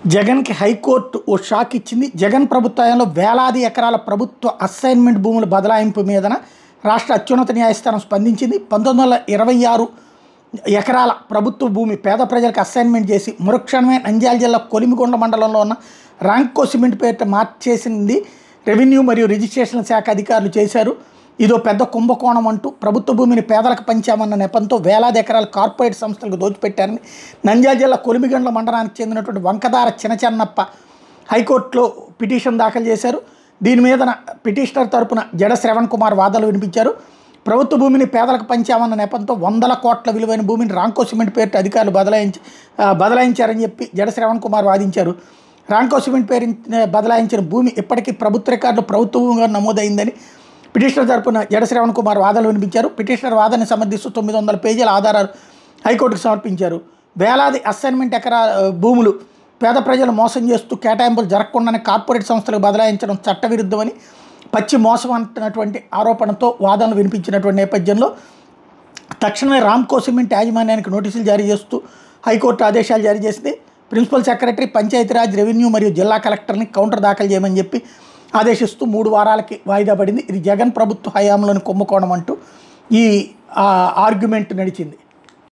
జగన్‌కి హైకోర్టు ఓ షాక్ ఇచ్చింది. జగన్ ప్రభుత్వంలో వేలాది ఎకరాల ప్రభుత్వ అసైన్‌మెంట్ భూముల బదలాయింపు మీదన రాష్ట్ర అత్యున్నత న్యాయస్థానం స్పందించింది. 1926 ఎకరాల ప్రభుత్వ భూమి పేద ప్రజలకు అసైన్‌మెంట్ చేసి మరుక్షణమే నంద్యాల జిల్లా కొలిమిగొండ మండలంలో ఉన్న రాంకో సిమెంట్ పేరిట మార్చేసింది రెవెన్యూ మరియు రిజిస్ట్రేషన్ శాఖ అధికారులు చేశారు. ఇదో పెద్ద కుంభకోణం అంటూ ప్రభుత్వ భూమిని పేదలకు పంచామన్న నెపంతో వేలాది ఎకరాల కార్పొరేట్ సంస్థలకు దోచిపెట్టారని నంద్యాల జిల్లా కొలిమిగండ్ల మండలానికి చెందినటువంటి వంకదార చినచెన్నప్ప హైకోర్టులో పిటిషన్ దాఖలు చేశారు. దీని మీద పిటిషనర్ తరపున జడ శ్రవణ్ కుమార్ వాదనలు వినిపించారు. ప్రభుత్వ భూమిని పేదలకు పంచామన్న నెపంతో 100 కోట్ల విలువైన భూమిని రాంకో సిమెంట్ పేరిట అధికారులు బదలాయించారని చెప్పి జడ శ్రవణ్ కుమార్ వాదించారు. రాంకో సిమెంట్ పేరు బదలాయించిన భూమి ఇప్పటికీ ప్రభుత్వ రికార్డులో ప్రభుత్వ భూమిగా నమోదైందని పిటిషనర్ తరపున జడ శ్రవణ్ కుమార్ వాదనలు వినిపించారు. పిటిషనర్ వాదనని సమర్థిస్తూ 900 పేజీల ఆధారాలు హైకోర్టుకు సమర్పించారు. వేలాది అసైన్మెంట్ భూములు పేద ప్రజలు మోసం చేస్తూ కేటాయింపులు జరగకుండానే కార్పొరేట్ సంస్థలకు బదలాయించడం చట్టవిరుద్ధమని పచ్చి మోసం అంటున్నటువంటి ఆరోపణతో వాదనలు వినిపించినటువంటి నేపథ్యంలో తక్షణమే రాంకో సిమెంట్ యాజమాన్యానికి నోటీసులు జారీ చేస్తూ హైకోర్టు ఆదేశాలు జారీ చేసింది. ప్రిన్సిపల్ సెక్రటరీ, పంచాయతీరాజ్, రెవెన్యూ మరియు జిల్లా కలెక్టర్ని కౌంటర్ దాఖలు చేయమని చెప్పి ఆదేశిస్తూ 3 వారాలకి వాయిదా పడింది. ఇది జగన్ ప్రభుత్వ హయాంలోని కుంభకోణం అంటూ ఈ ఆర్గ్యుమెంట్ నడిచింది.